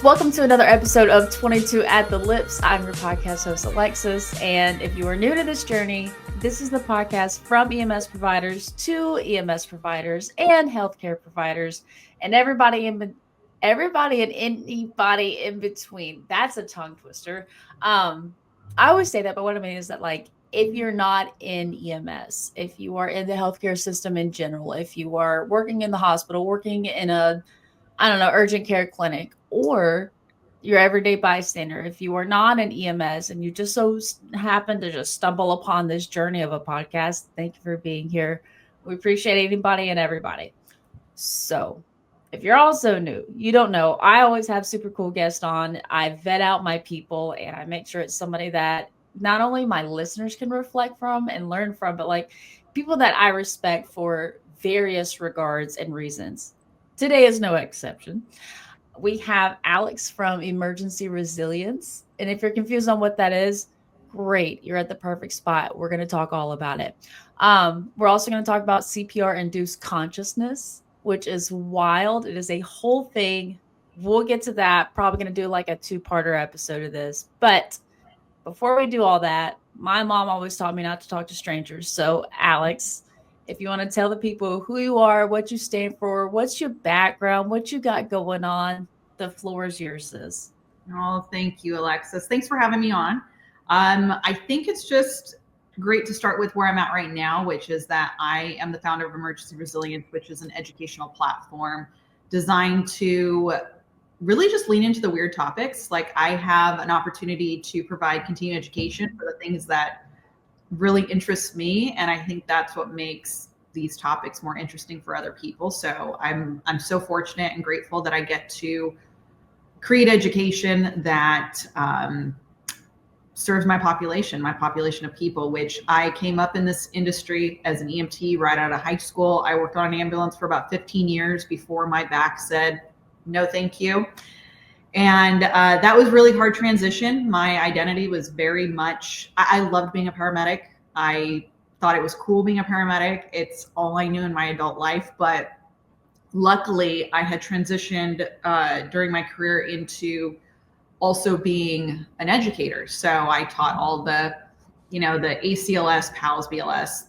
Welcome to another episode of 22 at the Lips. I'm your podcast host, Alexis. And if you are new to this journey, this is the podcast from EMS providers to EMS providers and healthcare providers and everybody and anybody in between. That's a tongue twister. I always say that, but what I mean is that, like, if you're not in EMS, if you are in the healthcare system in general, if you are working in the hospital, working in a urgent care clinic, or your everyday bystander. If you are not an EMS and you just so happen to just stumble upon this journey of a podcast, thank you for being here. We appreciate anybody and everybody. So, if you're also new, you don't know, I always have super cool guests on. I vet out my people and I make sure it's somebody that not only my listeners can reflect from and learn from, but like people that I respect for various regards and reasons. Today is no exception. We have Alex from Emergency Resilience. And if you're confused on what that is, great. You're at the perfect spot. We're going to talk all about it. We're also going to talk about CPR induced consciousness, which is wild. It is a whole thing. We'll get to that. Probably going to do like a two-parter episode of this. But before we do all that, my mom always taught me not to talk to strangers. So, Alex, if you want to tell the people who you are, what you stand for, what's your background, what you got going on, the floor is yours, sis. Oh, thank you, Alexis. Thanks for having me on. I think it's just great to start with where I'm at right now, which is that I am the founder of Emergency Resilience, which is an educational platform designed to really just lean into the weird topics. Like, I have an opportunity to provide continuing education for the things that really interests me, and I think that's what makes these topics more interesting for other people. So I'm so fortunate and grateful that I get to create education that serves my population of people, which I came up in this industry as an EMT right out of high school. I worked on an ambulance for about 15 years before my back said, no, thank you. And that was really hard transition. My identity was very much, I loved being a paramedic. I thought it was cool being a paramedic. It's all I knew in my adult life. But luckily, I had transitioned during my career into also being an educator. So I taught all the ACLS, PALS, BLS,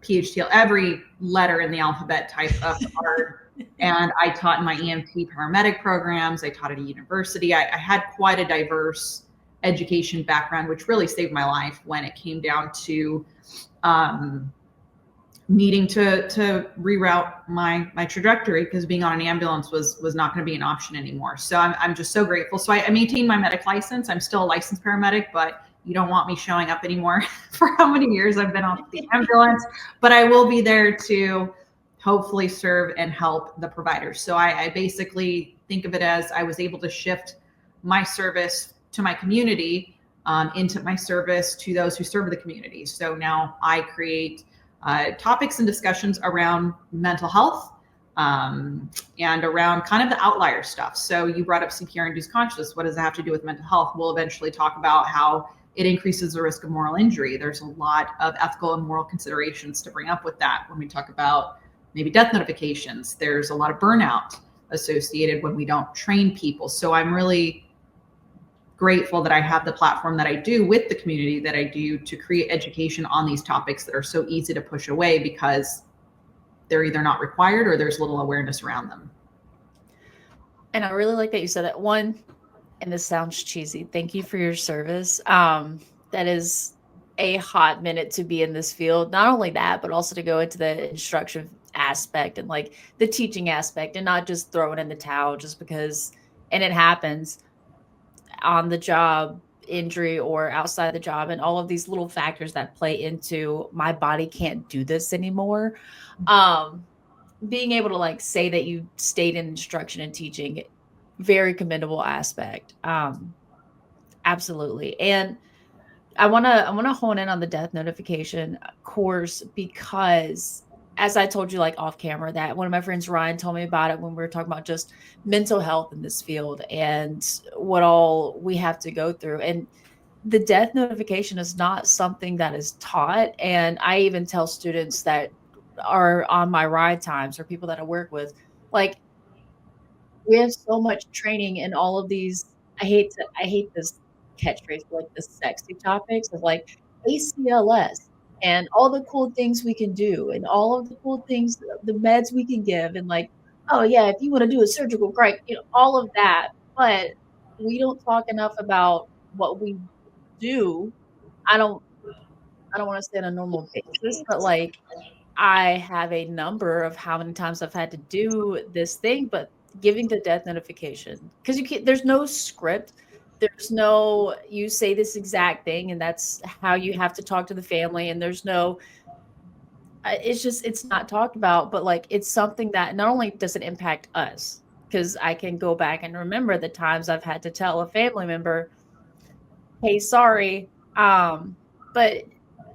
PHTL, every letter in the alphabet type of art. And I taught in my EMT paramedic programs. I taught at a university. I had quite a diverse education background, which really saved my life when it came down to needing to reroute my trajectory, because being on an ambulance was not going to be an option anymore. So I'm just so grateful. So I maintained my medic license. I'm still a licensed paramedic, but you don't want me showing up anymore for how many years I've been on the ambulance. But I will be there to hopefully serve and help the providers. So I basically think of it as I was able to shift my service to my community into my service to those who serve the community. So now I create topics and discussions around mental health and around kind of the outlier stuff. So you brought up CPR-induced consciousness. What does that have to do with mental health? We'll eventually talk about how it increases the risk of moral injury. There's a lot of ethical and moral considerations to bring up with that when we talk about maybe death notifications. There's a lot of burnout associated when we don't train people. So I'm really grateful that I have the platform that I do with the community that I do to create education on these topics that are so easy to push away because they're either not required or there's little awareness around them. And I really like that you said that. One, and this sounds cheesy, thank you for your service. That is a hot minute to be in this field. Not only that, but also to go into the instruction aspect and like the teaching aspect, and not just throwing in the towel just because, and it happens on the job injury or outside the job, and all of these little factors that play into my body can't do this anymore. Being able to like say that you stayed in instruction and teaching, very commendable aspect. Absolutely. And I want to hone in on the death notification course, because as I told you, like off camera, that one of my friends, Ryan, told me about it when we were talking about just mental health in this field and what all we have to go through. And the death notification is not something that is taught. And I even tell students that are on my ride times or people that I work with, like, we have so much training in all of these. I hate this catchphrase, like the sexy topics of like ACLS and all the cool things we can do and all of the cool things, the meds we can give, and like, oh yeah, if you want to do a surgical correct, all of that. But we don't talk enough about what we do. I don't I don't want to say on a normal basis, but like I have a number of how many times I've had to do this thing, but giving the death notification, because you can't, there's no script. There's no, you say this exact thing, and that's how you have to talk to the family. And there's no, it's just, it's not talked about, but like, it's something that not only does it impact us, because I can go back and remember the times I've had to tell a family member, hey, sorry. But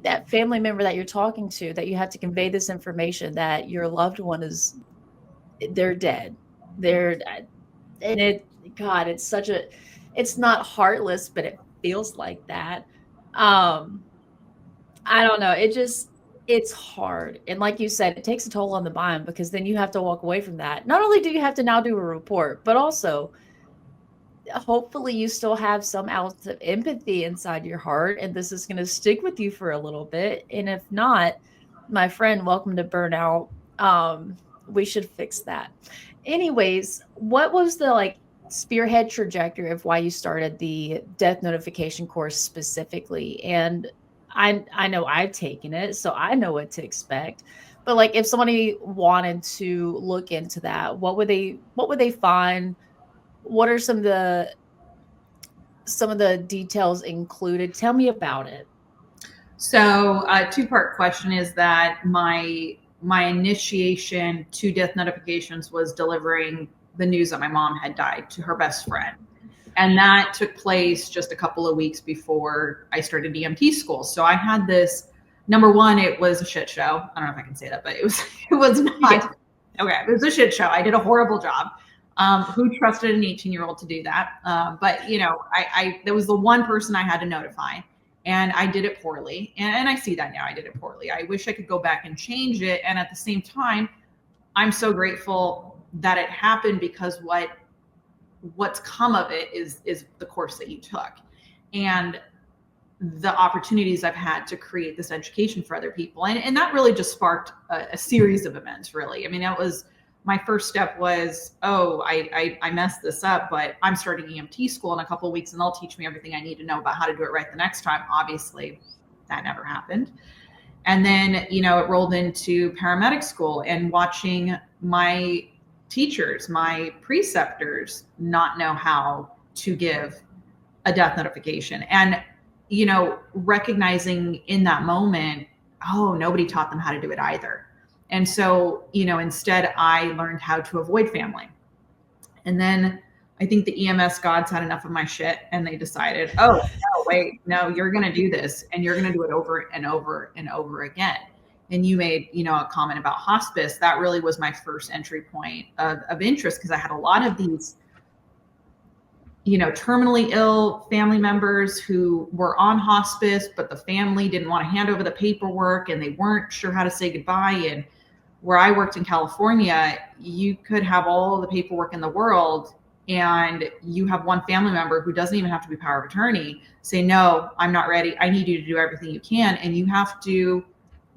that family member that you're talking to, that you have to convey this information that your loved one is, they're dead. They're, and it, God, it's such a, it's not heartless, but it feels like that. Um, I don't know. It just, it's hard. And like you said, it takes a toll on the mind, because then you have to walk away from that. Not only do you have to now do a report, but also hopefully you still have some ounce of empathy inside your heart, and this is going to stick with you for a little bit. And if not, my friend, welcome to burnout. We should fix that. Anyways, what was the like spearhead trajectory of why you started the death notification course specifically? And I know I've taken it, so I know what to expect. But like, if somebody wanted to look into that, what would they find? What are some of the details included? Tell me about it. So, two-part question is that my initiation to death notifications was delivering the news that my mom had died to her best friend. And that took place just a couple of weeks before I started EMT school. So I had this, number one, it was a shit show. I don't know if I can say that, but it was not. Okay, it was a shit show. I did a horrible job. Who trusted an 18-year-old to do that? But I there was the one person I had to notify, and I did it poorly. And I see that now. I did it poorly. I wish I could go back and change it. And at the same time, I'm so grateful that it happened, because what's come of it is the course that you took, and the opportunities I've had to create this education for other people. And that really just sparked a series of events, really. I mean, that was my first step was, oh, I messed this up, but I'm starting EMT school in a couple of weeks, and they'll teach me everything I need to know about how to do it right the next time. Obviously, that never happened. And then, it rolled into paramedic school, and watching my teachers, my preceptors, not know how to give a death notification. And, recognizing in that moment, oh, nobody taught them how to do it either. And so, instead I learned how to avoid family. And then I think the EMS gods had enough of my shit, and they decided, oh, no, wait, no, you're going to do this, and you're going to do it over and over and over again. And you made, a comment about hospice. That really was my first entry point of interest, because I had a lot of these, terminally ill family members who were on hospice, but the family didn't want to hand over the paperwork, and they weren't sure how to say goodbye. And where I worked in California, you could have all the paperwork in the world, and you have one family member who doesn't even have to be power of attorney say, no, I'm not ready. I need you to do everything you can. And you have to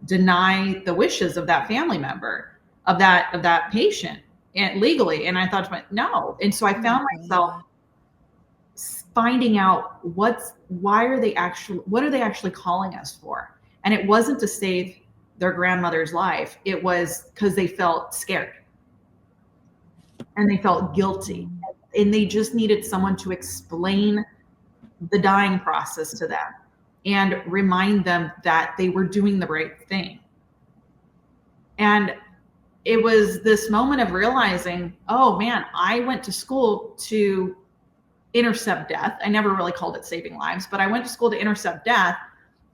deny the wishes of that family member, of that patient, and legally. And I thought to myself, no. And so I found myself finding out what are they actually calling us for? And it wasn't to save their grandmother's life. It was because they felt scared, and they felt guilty, and they just needed someone to explain the dying process to them and remind them that they were doing the right thing. And it was this moment of realizing, oh man, I went to school to intercept death. I never really called it saving lives, but I went to school to intercept death.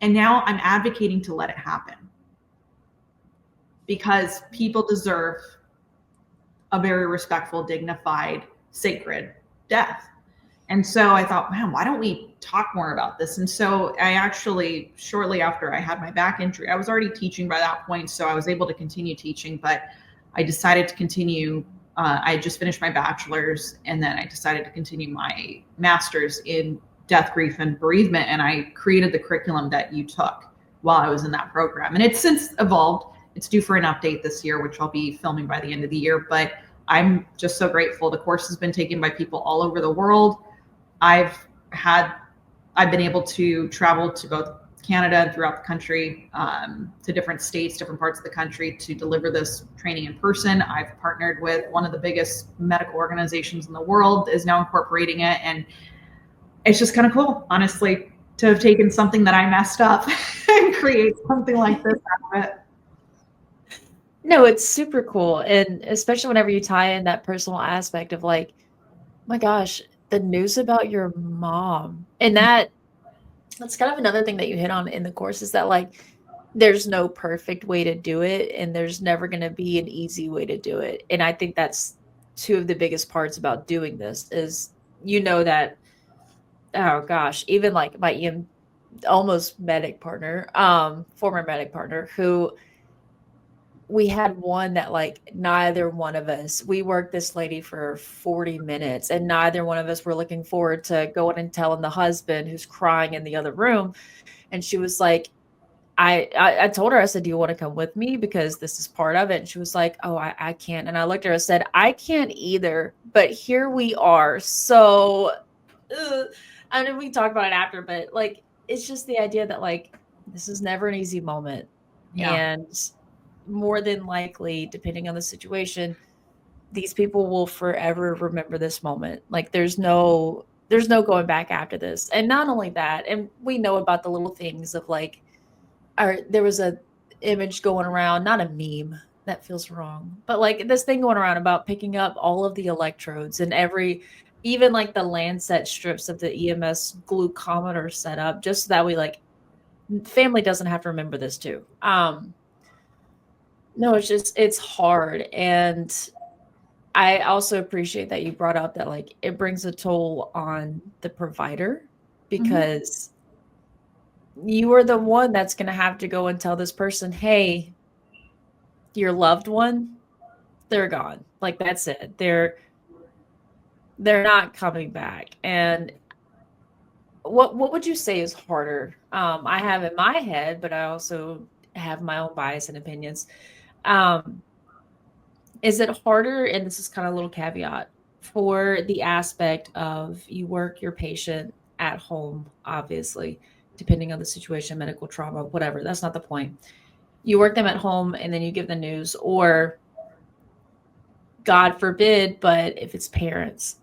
And now I'm advocating to let it happen, because people deserve a very respectful, dignified, sacred death. And so I thought, man, why don't we talk more about this? And so I actually, shortly after I had my back injury, I was already teaching by that point, so I was able to continue teaching, but I decided to continue I just finished my bachelor's, and then I decided to continue my master's in death, grief, and bereavement. And I created the curriculum that you took while I was in that program. And it's since evolved. It's due for an update this year, which I'll be filming by the end of the year. But I'm just so grateful. The course has been taken by people all over the world. I've been able to travel to both Canada and throughout the country, to different states, different parts of the country to deliver this training in person. I've partnered with one of the biggest medical organizations in the world, is now incorporating it. And it's just kind of cool, honestly, to have taken something that I messed up and create something like this out of it. No, it's super cool. And especially whenever you tie in that personal aspect of like, my gosh, the news about your mom. And that's kind of another thing that you hit on in the course, is that like there's no perfect way to do it, and there's never going to be an easy way to do it. And I think that's two of the biggest parts about doing this is, that, oh gosh, even like my almost medic partner, former medic partner, who we had one that like neither one of us, we worked this lady for 40 minutes and neither one of us were looking forward to going and telling the husband who's crying in the other room. And she was like, I told her, I said, do you want to come with me? Because this is part of it. And she was like, oh, I can't. And I looked at her and said, I can't either, but here we are. So, I mean, we can talk about it after, but like, it's just the idea that like, this is never an easy moment. Yeah. And more than likely, depending on the situation, these people will forever remember this moment. Like there's no going back after this. And not only that, and we know about the little things of like, there was a image going around, not a meme, that feels wrong, but like this thing going around about picking up all of the electrodes and even like the Lancet strips of the EMS glucometer setup, just so that we like, family doesn't have to remember this too. No, it's hard. And I also appreciate that you brought up that like it brings a toll on the provider, because you are the one that's going to have to go and tell this person, hey, your loved one, they're gone. Like that's it. They're not coming back. And what would you say is harder? I have in my head, but I also have my own bias and opinions. Is it harder, and this is kind of a little caveat, for the aspect of you work your patient at home, obviously, depending on the situation, medical trauma, whatever, that's not the point. You work them at home and then you give the news, or God forbid, but if it's parents,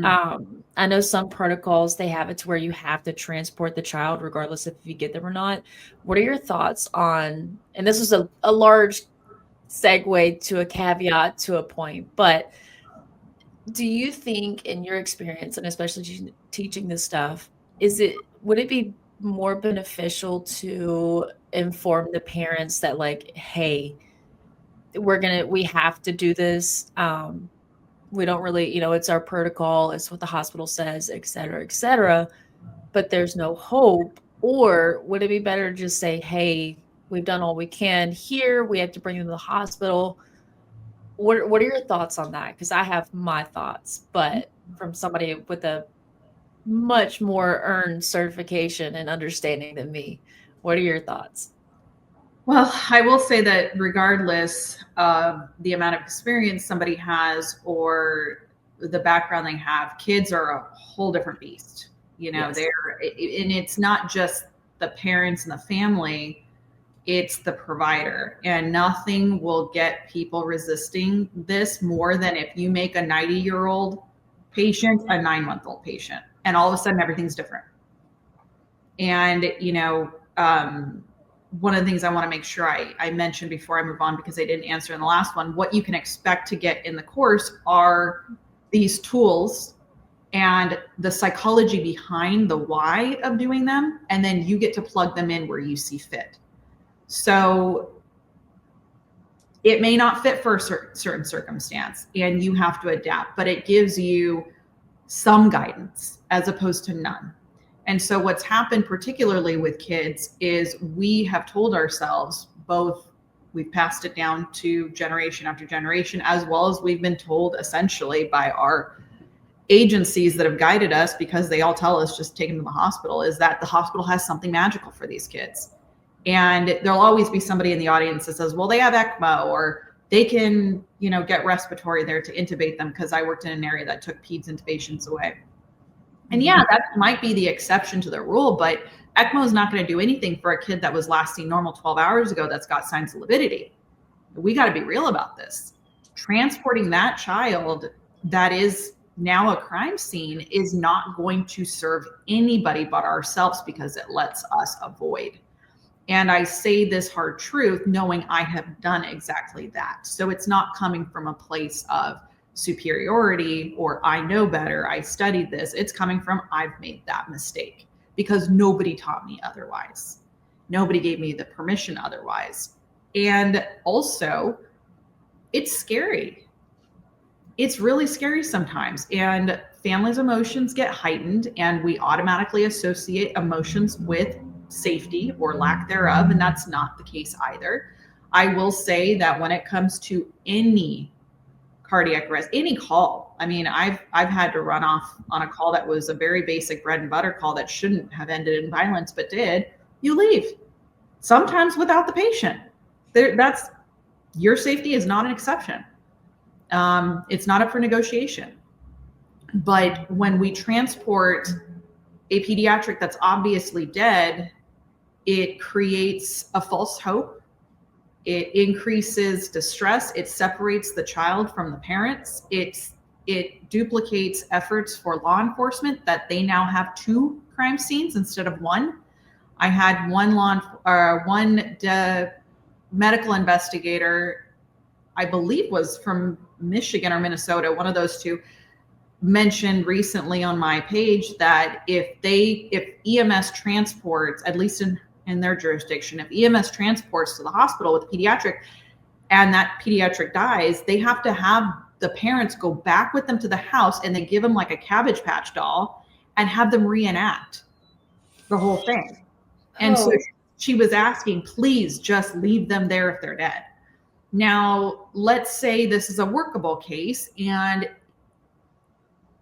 I know some protocols, they have it to where you have to transport the child regardless if you get them or not. What are your thoughts on, and this is a large segue to a caveat to a point, but do you think in your experience, and especially teaching this stuff, would it be more beneficial to inform the parents that like, hey, we have to do this, we don't really, it's our protocol, it's what the hospital says, et cetera, but there's no hope? Or would it be better to just say, hey, we've done all we can here, we have to bring them to the hospital? What are your thoughts on that? Because I have my thoughts, but from somebody with a much more earned certification and understanding than me, what are your thoughts? Well, I will say that regardless of the amount of experience somebody has or the background they have, kids are a whole different beast. Yes. And it's not just the parents and the family, it's the provider. And nothing will get people resisting this more than if you make a 90-year-old patient a 9-month-old patient, and all of a sudden everything's different. And, one of the things I want to make sure I mention before I move on, because I didn't answer in the last one, what you can expect to get in the course are these tools and the psychology behind the why of doing them. And then you get to plug them in where you see fit. So it may not fit for a certain circumstance and you have to adapt, but it gives you some guidance as opposed to none. And so what's happened particularly with kids is we have told ourselves, both We've passed it down to generation after generation, as well as we've been told essentially by our agencies that have guided us, because they all tell us just take them to the hospital, is that the hospital has something magical for these kids. And there'll always be somebody in the audience that says, well, they have ECMO, or they can, get respiratory there to intubate them, because I worked in an area that took peds intubations away. And yeah, that might be the exception to the rule, but ECMO is not going to do anything for a kid that was lasting normal 12 hours ago that's got signs of lividity. We got to be real about this. Transporting that child that is now a crime scene is not going to serve anybody but ourselves, because it lets us avoid. And I say this hard truth knowing I have done exactly that. So it's not coming from a place of superiority or I know better, I studied this. It's coming from I've made that mistake because nobody taught me otherwise. Nobody gave me the permission otherwise. And also, it's scary. It's really scary sometimes. And families' emotions get heightened, and we automatically associate emotions with safety or lack thereof. And that's not the case either. I will say that when it comes to any cardiac arrest, any call, I mean, I've had to run off on a call that was a very basic bread and butter call that shouldn't have ended in violence, but did. You leave, sometimes without the patient. That's your safety is not an exception. It's not up for negotiation. But when we transport a pediatric that's obviously dead, it creates a false hope. It increases distress. It separates the child from the parents. It duplicates efforts for law enforcement that they now have 2 crime scenes instead of 1. I had one medical investigator, I believe was from Michigan or Minnesota, one of those 2, mentioned recently on my page that if EMS transports, at least in their jurisdiction, if EMS transports to the hospital with a pediatric and that pediatric dies, they have to have the parents go back with them to the house, and they give them like a Cabbage Patch doll and have them reenact the whole thing. And so she was asking, please just leave them there if they're dead. Now, let's say this is a workable case and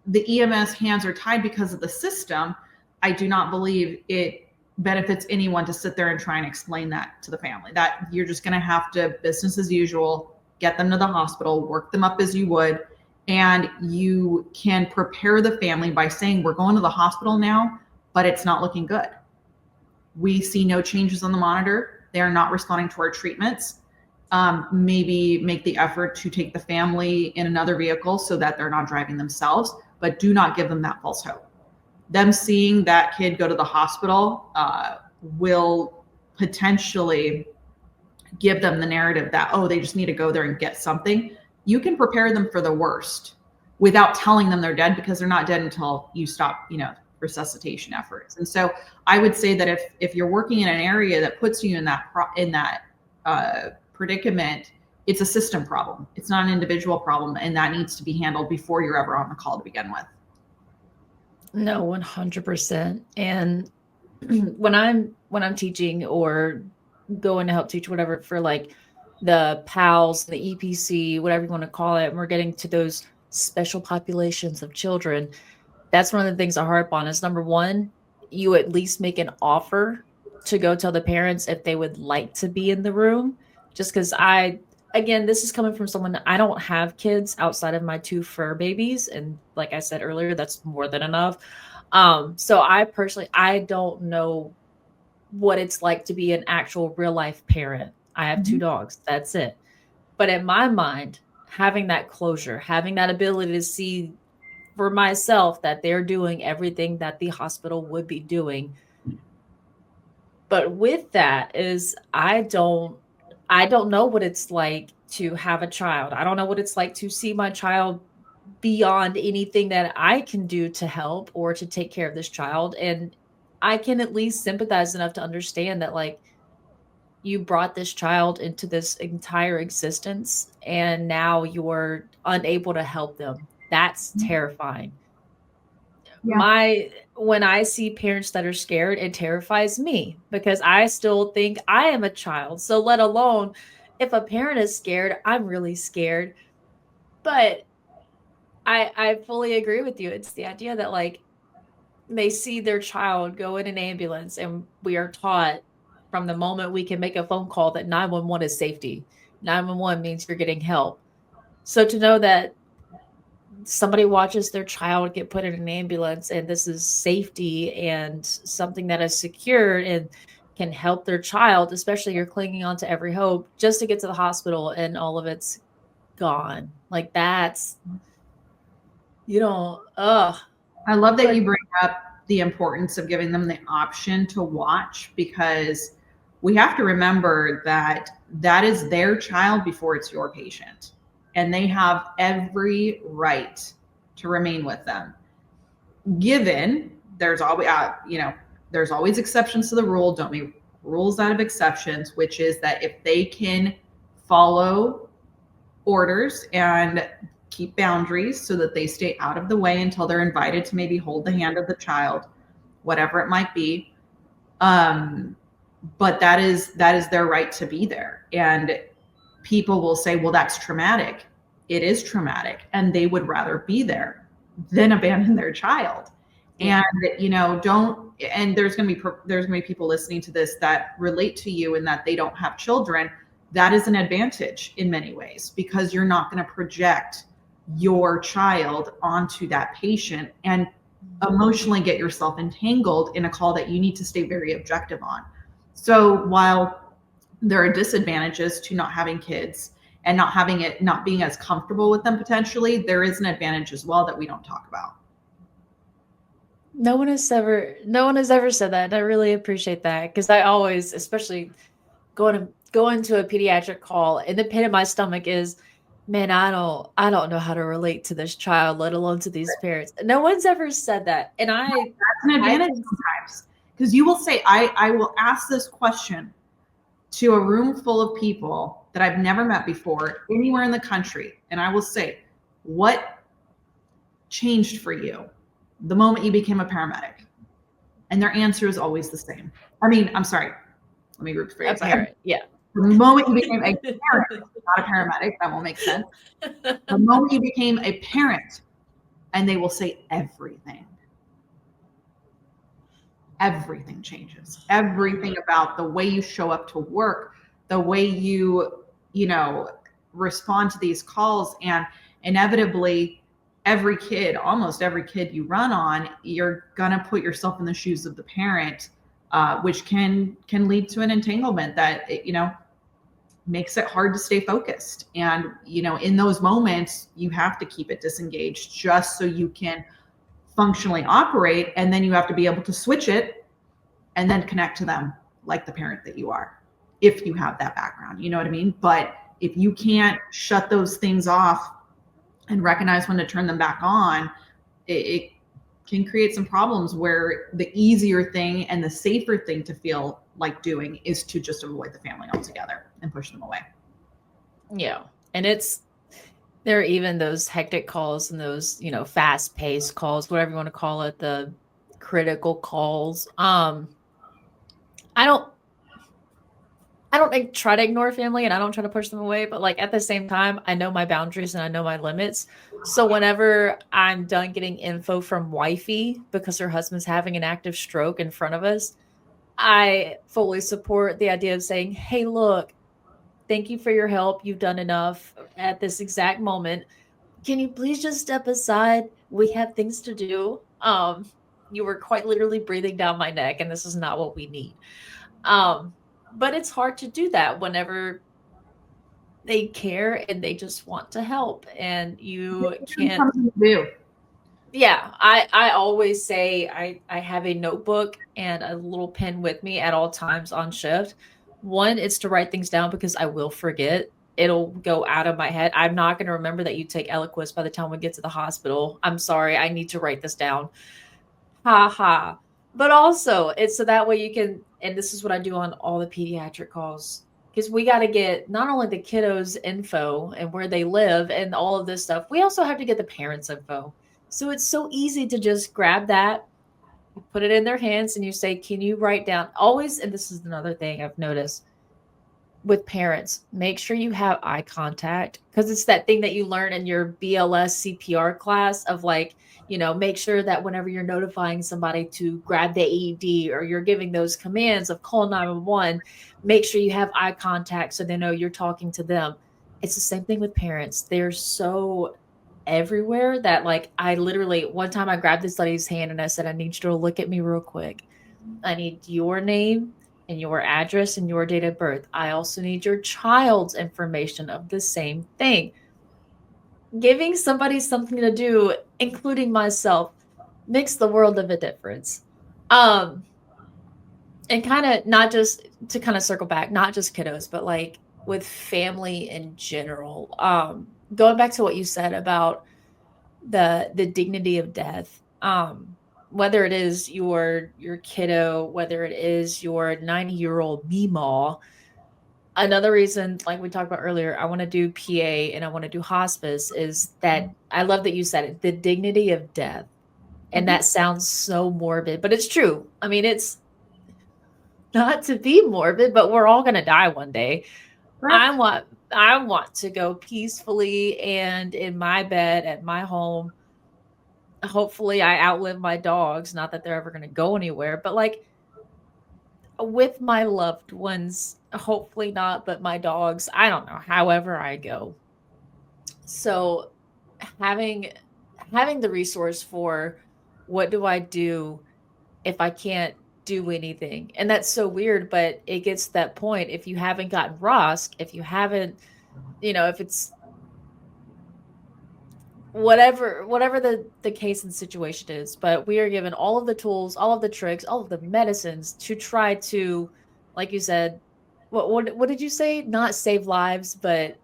the EMS hands are tied because of the system. I do not believe it benefits anyone to sit there and try and explain that to the family. That you're just going to have to business as usual, get them to the hospital, work them up as you would. And you can prepare the family by saying, we're going to the hospital now, but it's not looking good. We see no changes on the monitor. They're not responding to our treatments. Maybe make the effort to take the family in another vehicle so that they're not driving themselves, but do not give them that false hope. Them seeing that kid go to the hospital will potentially give them the narrative that, oh, they just need to go there and get something. You can prepare them for the worst without telling them they're dead, because they're not dead until you stop, resuscitation efforts. And so I would say that if you're working in an area that puts you in that predicament, it's a system problem. It's not an individual problem, and that needs to be handled before you're ever on the call to begin with. No, 100%. And when I'm teaching or going to help teach whatever for like the PALS, the EPC, whatever you want to call it, and we're getting to those special populations of children, that's one of the things I harp on is, number one, you at least make an offer to go tell the parents if they would like to be in the room. Just because again, this is coming from someone, I don't have kids outside of my 2 fur babies. And like I said earlier, that's more than enough. So I don't know what it's like to be an actual real life parent. I have 2 dogs. That's it. But in my mind, having that closure, having that ability to see for myself that they're doing everything that the hospital would be doing. But with that is, I don't know what it's like to have a child. I don't know what it's like to see my child beyond anything that I can do to help or to take care of this child. And I can at least sympathize enough to understand that, like, you brought this child into this entire existence and now you're unable to help them. That's terrifying. Yeah. When I see parents that are scared, it terrifies me, because I still think I am a child. So let alone if a parent is scared, I'm really scared. But I fully agree with you. It's the idea that like they see their child go in an ambulance, and we are taught from the moment we can make a phone call that 911 is safety. 911 means you're getting help. So to know that somebody watches their child get put in an ambulance and this is safety and something that is secured and can help their child, especially you're clinging on to every hope just to get to the hospital and all of it's gone. Like that's, you know, ugh. I love that But you bring up the importance of giving them the option to watch, because we have to remember that that is their child before it's your patient. And they have every right to remain with them. Given there's always, there's always exceptions to the rule. Don't make rules out of exceptions, which is that if they can follow orders and keep boundaries so that they stay out of the way until they're invited to maybe hold the hand of the child, whatever it might be. But that is their right to be there. And people will say, well, that's traumatic. It is traumatic. And they would rather be there than abandon their child. yeah. And, don't, and there's gonna be people listening to this that relate to you and that they don't have children. That is an advantage in many ways, because you're not going to project your child onto that patient and emotionally get yourself entangled in a call that you need to stay very objective on. So while there are disadvantages to not having kids and not being as comfortable with them potentially, there is an advantage as well that we don't talk about. No one has ever said that. And I really appreciate that because I always, especially going to a pediatric call, and the pit in my stomach is, man, I don't know how to relate to this child, let alone to these parents. No one's ever said that. And That's an I advantage can, sometimes, because you will say, I will ask this question to a room full of people that I've never met before anywhere in the country. And I will say, what changed for you the moment you became a paramedic? And their answer is always the same. I mean, I'm sorry, let me rephrase. a parent. Yeah. The moment you became a parent, not a paramedic, that won't make sense. The moment you became a parent, and they will say everything. Everything changes. Everything about the way you show up to work, the way you respond to these calls, and inevitably almost every kid you run on, you're gonna put yourself in the shoes of the parent, which can lead to an entanglement that makes it hard to stay focused. And in those moments, you have to keep it disengaged just so you can functionally operate, and then you have to be able to switch it and then connect to them like the parent that you are, if you have that background, you know what I mean? But if you can't shut those things off and recognize when to turn them back on, it can create some problems where the easier thing and the safer thing to feel like doing is to just avoid the family altogether and push them away. Yeah. And there are even those hectic calls and those, fast paced calls, whatever you want to call it, the critical calls. I don't like try to ignore family and I don't try to push them away, but like at the same time, I know my boundaries and I know my limits. So whenever I'm done getting info from wifey because her husband's having an active stroke in front of us, I fully support the idea of saying, hey, look, thank you for your help. You've done enough at this exact moment. Can you please just step aside? We have things to do. You were quite literally breathing down my neck, and this is not what we need. But it's hard to do that whenever they care and they just want to help, and you can't. Something to do. Yeah, I always say I have a notebook and a little pen with me at all times on shift. One, it's to write things down because I will forget. It'll go out of my head. I'm not going to remember that you take Eliquis by the time we get to the hospital. I'm sorry. I need to write this down. Ha ha. But also, it's so that way you can, and this is what I do on all the pediatric calls, because we got to get not only the kiddos' info and where they live and all of this stuff, we also have to get the parents' info. So it's so easy to just grab that, put it in their hands, and you say, can you write down always? And this is another thing I've noticed. with parents, make sure you have eye contact, because it's that thing that you learn in your BLS CPR class of like, make sure that whenever you're notifying somebody to grab the AED or you're giving those commands of call 911, make sure you have eye contact so they know you're talking to them. It's the same thing with parents. They're so everywhere that like I literally one time I grabbed this lady's hand and I said, I need you to look at me real quick. I need your name and your address and your date of birth. I also need your child's information of the same thing. Giving somebody something to do, including myself, makes the world of a difference. Um, and kind of not just to kind of circle back, not just kiddos, but like with family in general. Going back to what you said about the dignity of death. Whether it is your kiddo, whether it is your 90-year-old Meemaw. Another reason, like we talked about earlier, I want to do PA and I want to do hospice is that I love that you said it, the dignity of death. And that sounds so morbid, but it's true. I mean, it's not to be morbid, but we're all going to die one day. Correct. I want to go peacefully and in my bed at my home. Hopefully I outlive my dogs, not that they're ever going to go anywhere, but like with my loved ones, hopefully not, but my dogs, I don't know, however I go. So having the resource for what do I do if I can't do anything? And that's so weird, but it gets to that point. If you haven't gotten ROSC, if you haven't, if it's whatever the case and situation is, but we are given all of the tools, all of the tricks, all of the medicines to try to, like you said, what did you say? Not save lives, but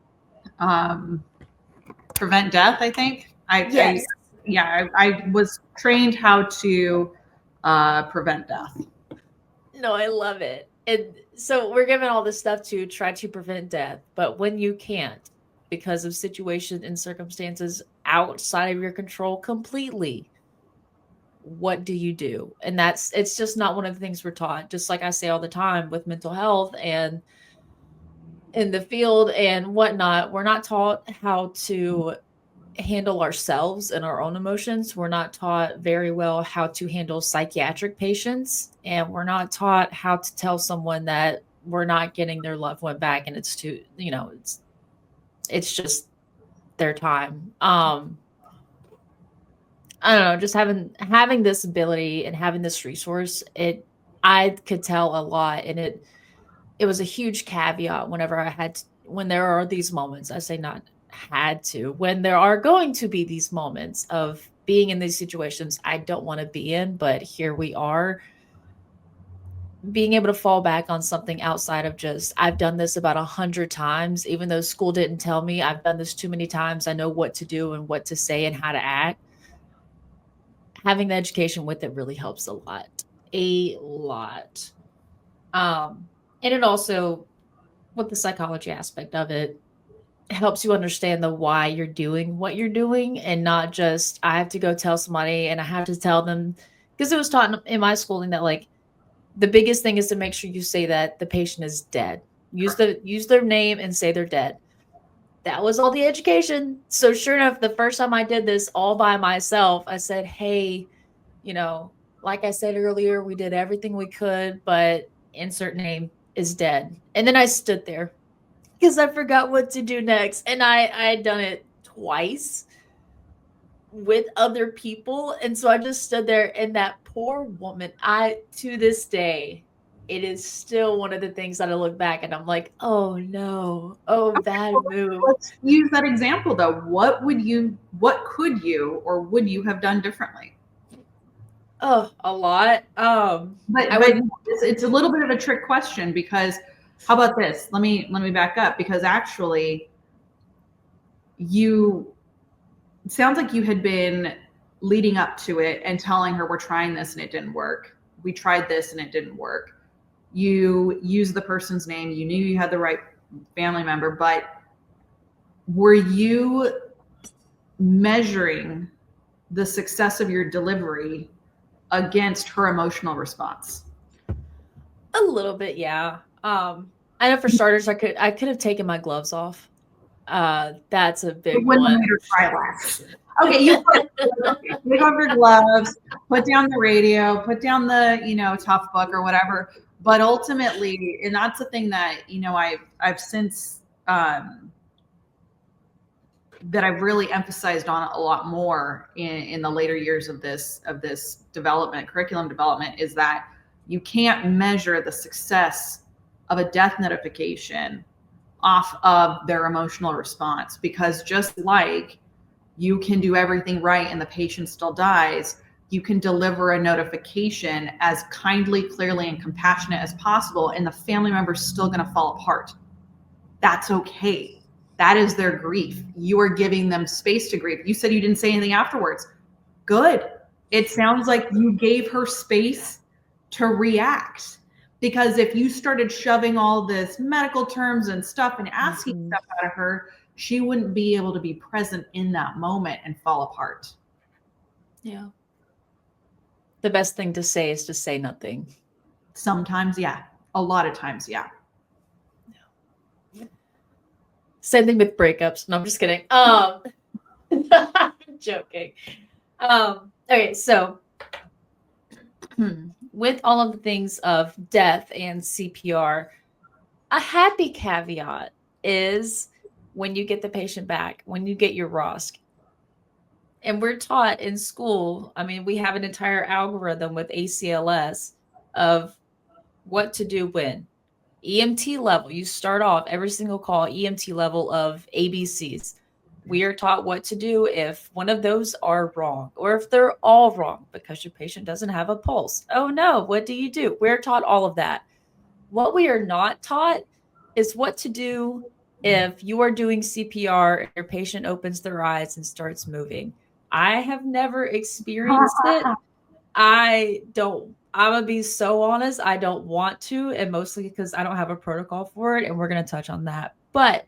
Prevent death, I think. yes. I was trained how to prevent death. No, I love it. And so we're given all this stuff to try to prevent death, but when you can't, because of situations and circumstances outside of your control completely, what do you do? And it's just not one of the things we're taught. Just like I say all the time with mental health and in the field and whatnot, we're not taught how to handle ourselves and our own emotions. We're not taught very well how to handle psychiatric patients, and we're not taught how to tell someone that we're not getting their loved one back and it's too, it's just their time. I don't know, just having this ability and having this resource, I could tell a lot, and it was a huge caveat whenever when there are these moments. I say not had to, when there are going to be these moments of being in these situations I don't want to be in, but here we are, being able to fall back on something outside of just, I've done this about 100 times, even though school didn't tell me, I've done this too many times. I know what to do and what to say and how to act. Having the education with it really helps a lot. A lot. And it also, with the psychology aspect of it, helps you understand the why you're doing what you're doing and not just, I have to go tell somebody and I have to tell them, because it was taught in my schooling that like the biggest thing is to make sure you say that the patient is dead. Use their name and say they're dead. That was all the education. So sure enough, the first time I did this all by myself, I said, hey, like I said earlier, we did everything we could, but insert name is dead. And then I stood there because I forgot what to do next. And I had done it twice with other people. And so I just stood there, and that poor woman, to this day, it is still one of the things that I look back and I'm like, oh no, bad move. Let's use that example though. What could you or would you have done differently? Oh, a lot. But it's a little bit of a trick question, because how about this? Let me back up, because actually it sounds like you had been leading up to it and telling her, we're trying this and it didn't work. We tried this and it didn't work. You used the person's name. You knew you had the right family member, but were you measuring the success of your delivery against her emotional response? A little bit, yeah. I know for starters, I could have taken my gloves off. That's a It big wouldn't have one. made her cry less. Okay, you put okay, take off your gloves, put down the radio, put down the, tough book or whatever. But ultimately, and that's the thing that, I've since that I've really emphasized on a lot more in the later years of this development, curriculum development, is that you can't measure the success of a death notification off of their emotional response, because just like you can do everything right and the patient still dies, you can deliver a notification as kindly, clearly, and compassionate as possible, and the family member's still going to fall apart. That's okay. That is their grief. You are giving them space to grieve. You said you didn't say anything afterwards. Good. It sounds like you gave her space to react. Because if you started shoving all this medical terms and stuff and asking stuff out of her, she wouldn't be able to be present in that moment and fall apart. Yeah. The best thing to say is to say nothing. Sometimes, yeah. A lot of times, yeah. Same thing with breakups. No, I'm just kidding. I'm joking. Okay, so with all of the things of death and CPR, a happy caveat is when you get the patient back, when you get your ROSC. And we're taught in school, I mean, we have an entire algorithm with ACLS of what to do when. EMT level, you start off every single call, EMT level of ABCs. We are taught what to do if one of those are wrong, or if they're all wrong because your patient doesn't have a pulse. Oh no, what do you do? We're taught all of that. What we are not taught is what to do if you are doing CPR and your patient opens their eyes and starts moving. I have never experienced it. I'm gonna be so honest, I don't want to, and mostly because I don't have a protocol for it, and we're gonna touch on that. But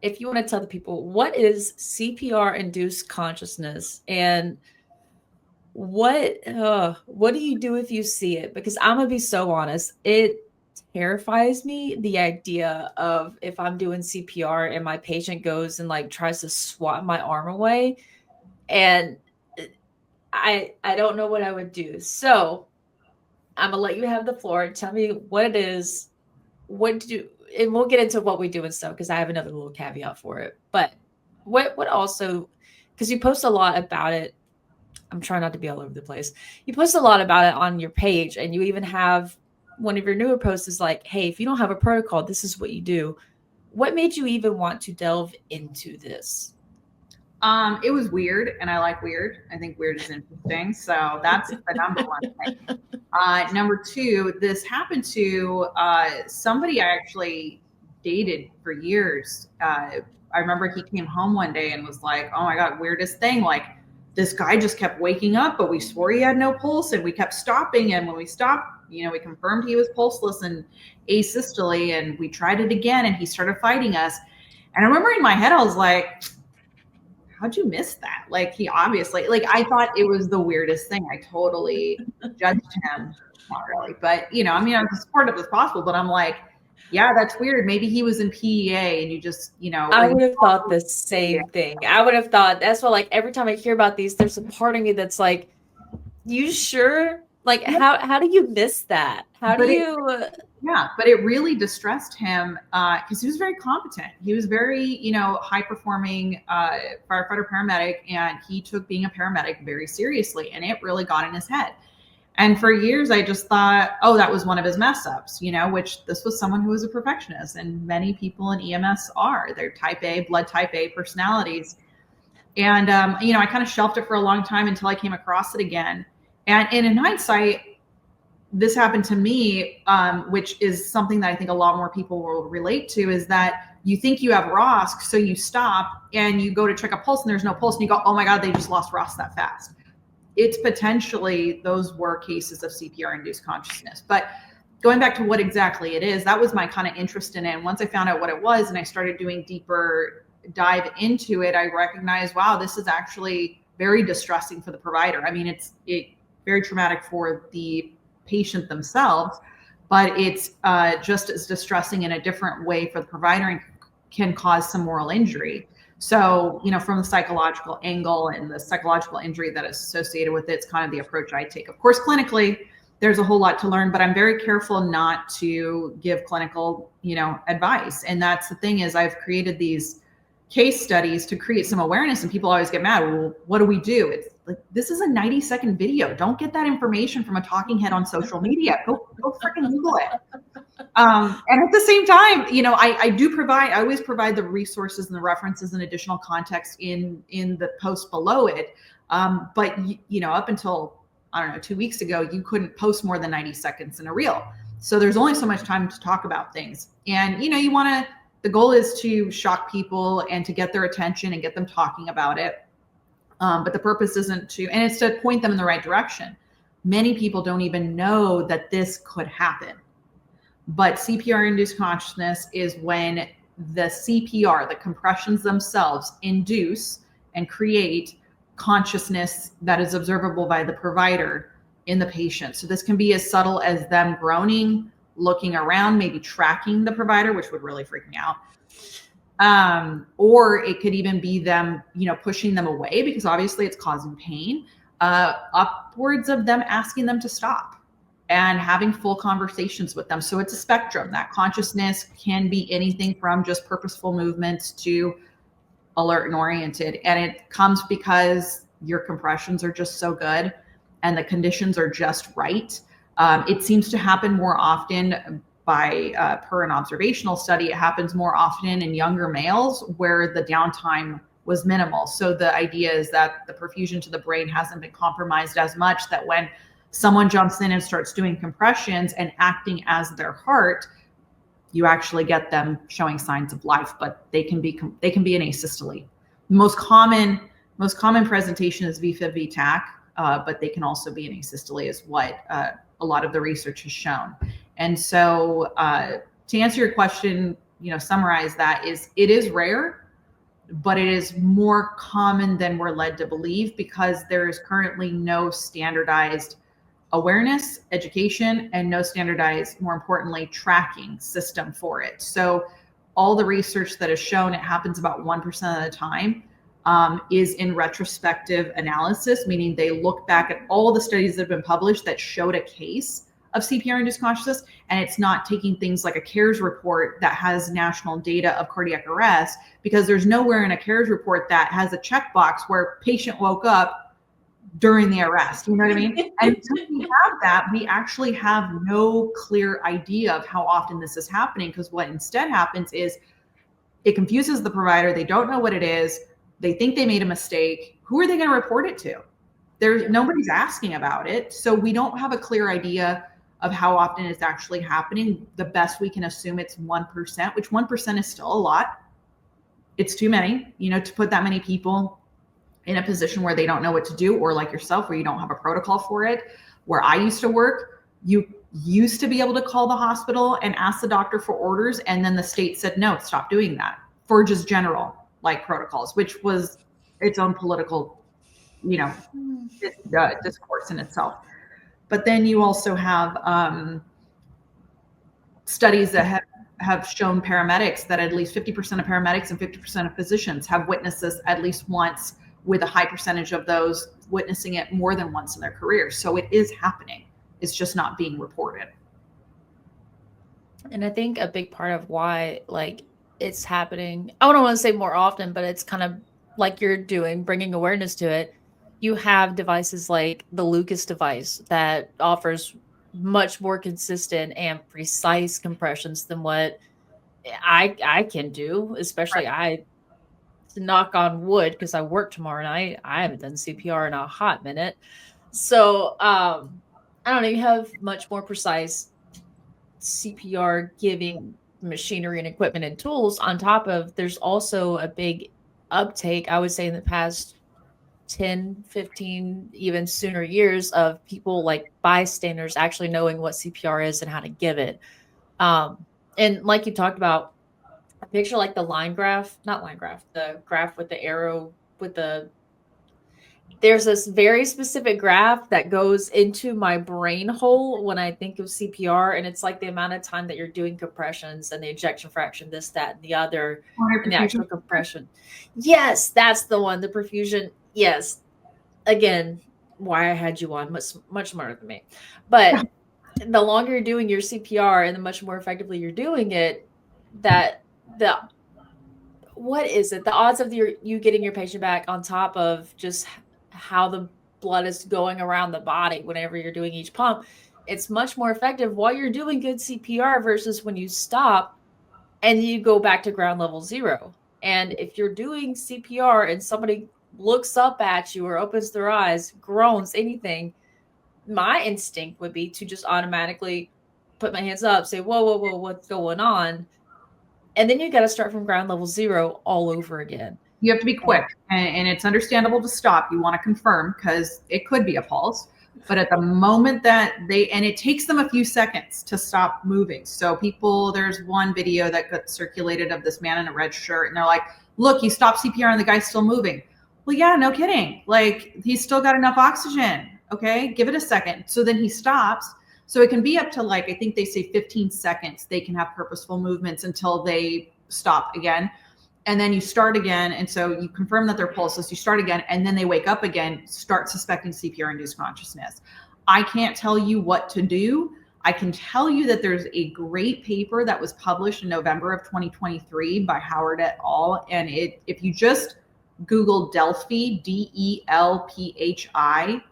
if you want to tell the people, what is CPR induced consciousness, and what do you do if you see it? Because I'm gonna be so honest, it terrifies me, the idea of if I'm doing CPR and my patient goes and like tries to swat my arm away, and I don't know what I would do. So I'm gonna let you have the floor and tell me what it is. And we'll get into what we do and stuff because I have another little caveat for it. But what also, because you post a lot about it. I'm trying not to be all over the place. You post a lot about it on your page, and you even have one of your newer posts is like, hey, if you don't have a protocol, this is what you do. What made you even want to delve into this? It was weird, and I like weird. I think weird is interesting. So that's the number one thing. Number two, this happened to somebody I actually dated for years. I remember he came home one day and was like, "Oh my God, weirdest thing! Like this guy just kept waking up, but we swore he had no pulse, and we kept stopping. And when we stopped, we confirmed he was pulseless and asystole, and we tried it again, and he started fighting us." And I remember in my head, I was like, how'd you miss that? Like he obviously, like I thought it was the weirdest thing. I totally judged him. Not really, but I mean, I'm as supportive as possible, but I'm like, yeah, that's weird. Maybe he was in PEA and you just, I would have thought the same thing. I would have thought that's why, like, every time I hear about these, there's a part of me that's like, you sure? Like, how do you miss that? How do you? Yeah, but it really distressed him because he was very competent. He was very, high performing firefighter paramedic, and he took being a paramedic very seriously, and it really got in his head. And for years, I just thought, oh, that was one of his mess ups, which this was someone who was a perfectionist, and many people in EMS are. They're type A, blood type A personalities. And, I kind of shelved it for a long time until I came across it again. And in hindsight, this happened to me, which is something that I think a lot more people will relate to, is that you think you have ROSC, so you stop and you go to check a pulse and there's no pulse and you go, oh my God, they just lost ROSC that fast. It's potentially, those were cases of CPR induced consciousness. But going back to what exactly it is, that was my kind of interest in it. And once I found out what it was and I started doing deeper dive into it, I recognized, wow, this is actually very distressing for the provider. I mean, it's very traumatic for the patient themselves, but it's just as distressing in a different way for the provider and can cause some moral injury. So, from the psychological angle and the psychological injury that is associated with it, it's kind of the approach I take. Of course, clinically, there's a whole lot to learn, but I'm very careful not to give clinical, advice. And that's the thing is I've created these case studies to create some awareness, and people always get mad. Well, what do we do? It's like, this is a 90-second video. Don't get that information from a talking head on social media. Go freaking Google it. And at the same time, I always provide the resources and the references and additional context in the post below it. But up until, I don't know, 2 weeks ago, you couldn't post more than 90 seconds in a reel. So there's only so much time to talk about things. And, the goal is to shock people and to get their attention and get them talking about it. But the purpose isn't and it's to point them in the right direction. Many people don't even know that this could happen. But CPR induced consciousness is when the CPR, the compressions themselves, induce and create consciousness that is observable by the provider in the patient. So this can be as subtle as them groaning, looking around, maybe tracking the provider, which would really freak me out. Or it could even be them, pushing them away because obviously it's causing pain, upwards of them asking them to stop and having full conversations with them. So it's a spectrum. That consciousness can be anything from just purposeful movements to alert and oriented. And it comes because your compressions are just so good and the conditions are just right. It seems to happen more often per an observational study. It happens more often in younger males where the downtime was minimal. So the idea is that the perfusion to the brain hasn't been compromised as much, that when someone jumps in and starts doing compressions and acting as their heart, you actually get them showing signs of life, but they can be in asystole. Most common presentation is VFib VTAC, but they can also be in asystole, is what a lot of the research has shown. And so to answer your question, summarize that is, it is rare, but it is more common than we're led to believe because there is currently no standardized awareness, education, and no standardized, more importantly, tracking system for it. So all the research that has shown it happens about 1% of the time is in retrospective analysis, meaning they look back at all the studies that have been published that showed a case of CPR-induced consciousness, and it's not taking things like a CARES report that has national data of cardiac arrest, because there's nowhere in a CARES report that has a checkbox where patient woke up during the arrest. You know what I mean? And until we have that, we actually have no clear idea of how often this is happening, because what instead happens is it confuses the provider. They don't know what it is. They think they made a mistake. Who are they going to report it to? Nobody's asking about it. So we don't have a clear idea of how often it's actually happening. The best we can assume it's 1%, which 1% is still a lot. It's too many, to put that many people in a position where they don't know what to do, or like yourself, where you don't have a protocol for it. Where I used to work, you used to be able to call the hospital and ask the doctor for orders, and then the state said, no, stop doing that, for just general protocols, which was its own political, discourse in itself. But then you also have studies that have shown paramedics that at least 50% of paramedics and 50% of physicians have witnessed this at least once, with a high percentage of those witnessing it more than once in their career. So it is happening. It's just not being reported. And I think a big part of why it's happening, I don't want to say more often, but it's kind of like you're doing, bringing awareness to it. You have devices like the Lucas device that offers much more consistent and precise compressions than what I can do, especially Right. to knock on wood, because I work tomorrow night. I haven't done CPR in a hot minute. So I don't know, you have much more precise CPR giving machinery and equipment and tools. On top of, there's also a big uptake, I would say, in the past 10, 15, even sooner years, of people like bystanders actually knowing what CPR is and how to give it. And like you talked about, a picture like the line graph, not line graph, the graph with the arrow with the there's this very specific graph that goes into my brain hole when I think of CPR, and it's like the amount of time that you're doing compressions and the ejection fraction, this, that, and the other, and the Perfusion. actual compression. Yes, that's the one, the perfusion. Yes. Again, why I had you on, much smarter than me. But the longer you're doing your CPR and the much more effectively you're doing it, that the what is it? The odds of you getting your patient back on top of just how the blood is going around the body whenever you're doing each pump, it's much more effective while you're doing good CPR versus when you stop and you go back to ground level zero. And if you're doing CPR and somebody looks up at you or opens their eyes, groans, anything, my instinct would be to just automatically put my hands up, say, whoa, whoa, whoa, what's going on? And then you got to start from ground level zero all over again. You have to be quick, and it's understandable to stop. You want to confirm because it could be a pulse. But at the moment that and it takes them a few seconds to stop moving. So there's one video that got circulated of this man in a red shirt, and they're like, look, he stopped CPR and the guy's still moving. Well, yeah, no kidding. Like, he's still got enough oxygen. Okay, give it a second. So then he stops. So it can be up to, like, I think they say 15 seconds. They can have purposeful movements until they stop again. And then you start again. And so you confirm that their pulses, you start again, and then they wake up again, start suspecting CPR-induced consciousness. I can't tell you what to do. I can tell you that there's a great paper that was published in November of 2023 by Howard et al. And if you just Google Delphi, DELPHI,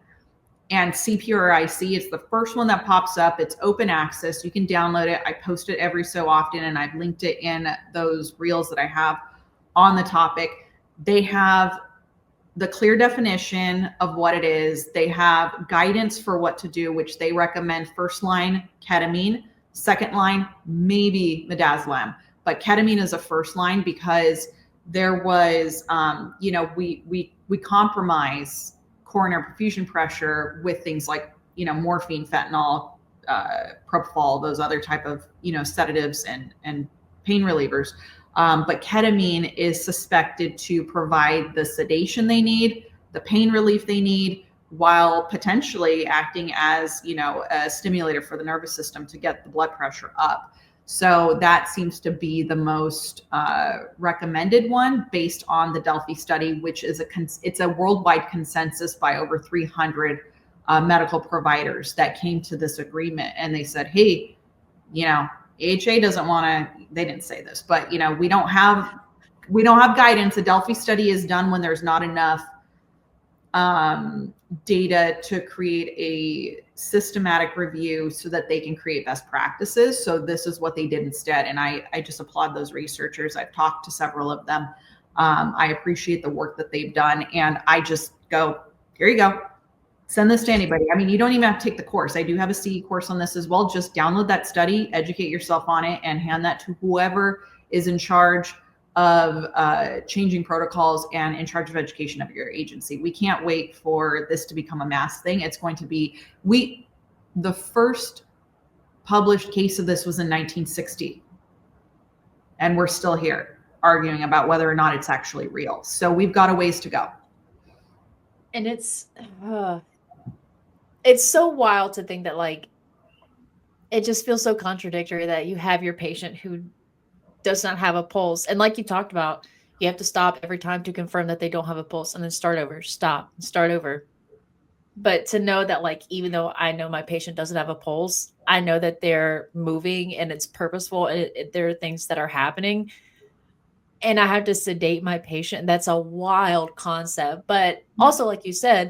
and CPR-IC, it's the first one that pops up. It's open access. You can download it. I post it every so often, and I've linked it in those reels that I have on the topic. They have the clear definition of what it is. They have guidance for what to do, which they recommend first line ketamine, second line maybe midazolam, but ketamine is a first line because there was, we compromise coronary perfusion pressure with things like, morphine, fentanyl, propofol, those other type of, sedatives and pain relievers. But ketamine is suspected to provide the sedation they need, the pain relief they need, while potentially acting as, a stimulator for the nervous system to get the blood pressure up. So that seems to be the most recommended one based on the Delphi study, which is it's a worldwide consensus by over 300 medical providers that came to this agreement. And they said, hey, AHA doesn't want to, they didn't say this, but we don't have guidance. The Delphi study is done when there's not enough data to create a systematic review so that they can create best practices. So this is what they did instead. And I just applaud those researchers. I've talked to several of them. I appreciate the work that they've done. And I just go, here you go. Send this to anybody. I mean, you don't even have to take the course. I do have a CE course on this as well. Just download that study, educate yourself on it, and hand that to whoever is in charge of changing protocols and in charge of education of your agency. We can't wait for this to become a mass thing. It's going to be, the first published case of this was in 1960. And we're still here arguing about whether or not it's actually real. So we've got a ways to go. And it's so wild to think that, like, it just feels so contradictory that you have your patient who does not have a pulse. And like you talked about, you have to stop every time to confirm that they don't have a pulse and then start over, stop, and start over. But to know that, like, even though I know my patient doesn't have a pulse, I know that they're moving and it's purposeful. And there are things that are happening. And I have to sedate my patient. That's a wild concept. But also, like you said,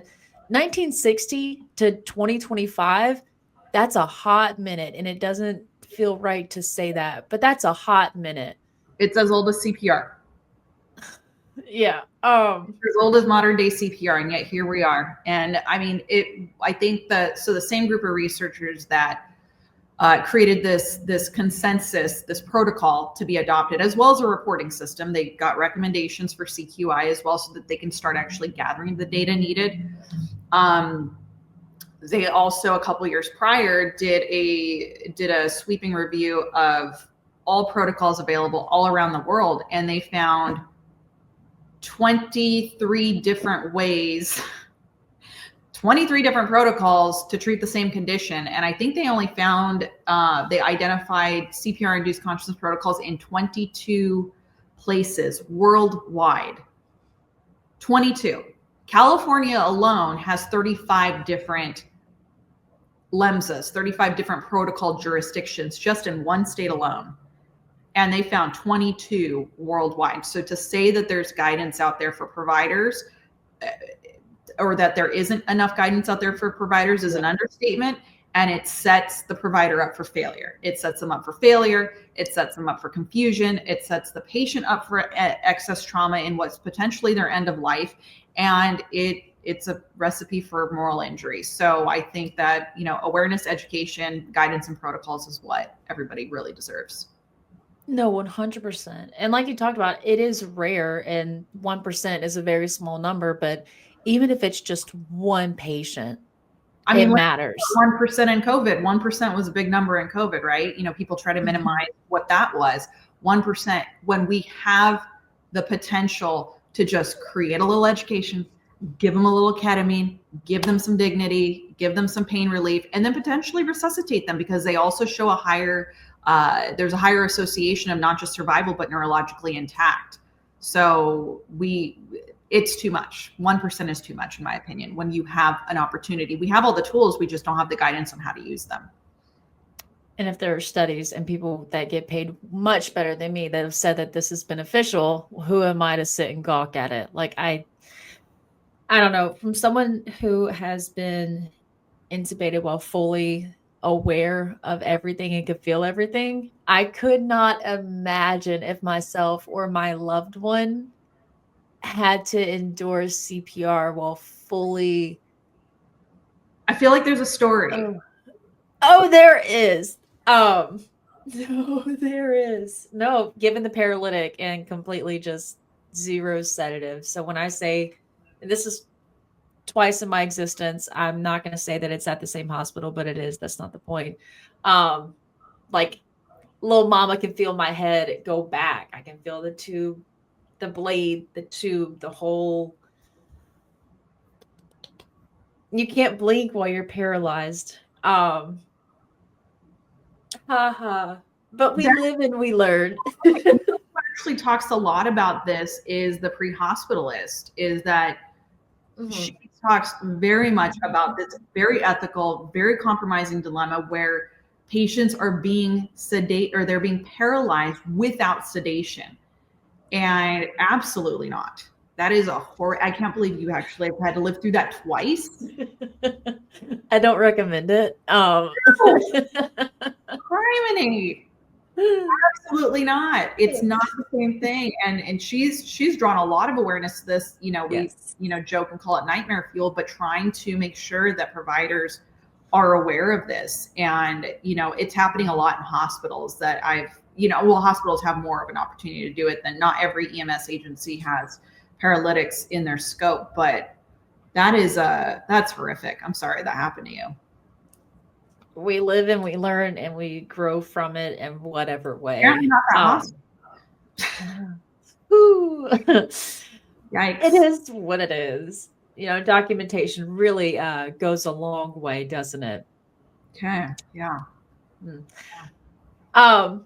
1960 to 2025, that's a hot minute. And it doesn't feel right to say that, but that's a hot minute. It's as old as CPR. Yeah. It's as old as modern day CPR, and yet here we are. And I mean, I think the same group of researchers that created this consensus, this protocol to be adopted, as well as a reporting system. They got recommendations for CQI as well, so that they can start actually gathering the data needed. They also, a couple years prior, did a sweeping review of all protocols available all around the world, and they found 23 different ways 23 different protocols to treat the same condition. And I think they only found, they identified CPR induced consciousness protocols in 22 places worldwide. 22. California alone has 35 different LEMSAs, 35 different protocol jurisdictions just in one state alone. And they found 22 worldwide. So to say that there's guidance out there for providers, or that there isn't enough guidance out there for providers, is an understatement. And it sets the provider up for failure. It sets them up for failure. It sets them up for confusion. It sets the patient up for excess trauma in what's potentially their end of life. And it's a recipe for moral injury. So I think that, awareness, education, guidance, and protocols is what everybody really deserves. No, 100%. And like you talked about, it is rare, and 1% is a very small number, but even if it's just one patient, it matters. 1% in COVID, 1% was a big number in COVID, right? People try to minimize what that was. 1%, when we have the potential to just create a little education, give them a little ketamine, give them some dignity, give them some pain relief, and then potentially resuscitate them, because they also show there's a higher association of not just survival, but neurologically intact. So it's too much. 1% is too much, in my opinion, when you have an opportunity. We have all the tools, we just don't have the guidance on how to use them. And if there are studies and people that get paid much better than me that have said that this is beneficial, who am I to sit and gawk at it? Like, I don't know, from someone who has been intubated while fully aware of everything and could feel everything, I could not imagine if myself or my loved one had to endure CPR while fully. I feel like there's a story. Oh, there is. No, there is. No, given the paralytic and completely just zero sedative. So when I say this is twice in my existence, I'm not going to say that it's at the same hospital, but it is. That's not the point. Like, little mama can feel my head go back. I can feel the tube, the blade, the tube, the whole. You can't blink while you're paralyzed. But we live and we learn. What actually talks a lot about this is the pre-hospitalist, is that she talks very much about this very ethical, very compromising dilemma where patients are being sedate, or they're being paralyzed without sedation. And absolutely not. That is a horror. I can't believe you actually have had to live through that twice. I don't recommend it. Criminy. Absolutely not. It's not the same thing. And she's drawn a lot of awareness to this. We joke and call it nightmare fuel, but trying to make sure that providers are aware of this. And it's happening a lot in hospitals that hospitals have more of an opportunity to do it than not every EMS agency has paralytics in their scope, but that's horrific. I'm sorry that happened to you. We live and we learn and we grow from it in whatever way. Apparently not that Yikes. It is what it is. Documentation really goes a long way, doesn't it? Okay. Yeah. I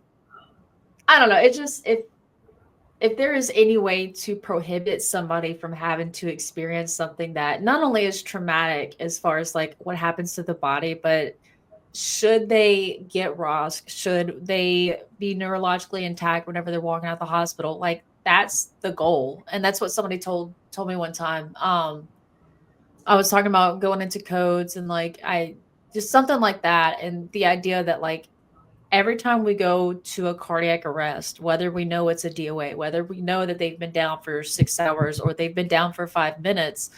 don't know. It just, if there is any way to prohibit somebody from having to experience something that not only is traumatic as far as like what happens to the body, but should they get ROSC, should they be neurologically intact whenever they're walking out the hospital, like that's the goal. And that's what somebody told me one time. I was talking about going into codes and like just something like that. And the idea that like every time we go to a cardiac arrest, whether we know it's a DOA, whether we know that they've been down for 6 hours or they've been down for 5 minutes,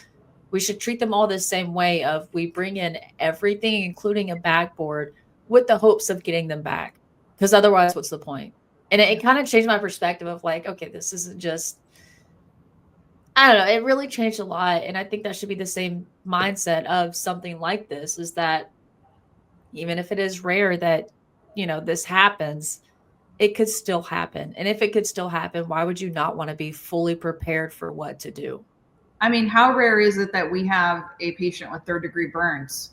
we should treat them all the same way of we bring in everything, including a backboard, with the hopes of getting them back. Because otherwise, what's the point? And it kind of changed my perspective of like, okay, this isn't just, I don't know. It really changed a lot. And I think that should be the same mindset of something like this, is that even if it is rare that, this happens, it could still happen. And if it could still happen, why would you not want to be fully prepared for what to do? I mean, how rare is it that we have a patient with 3rd-degree burns,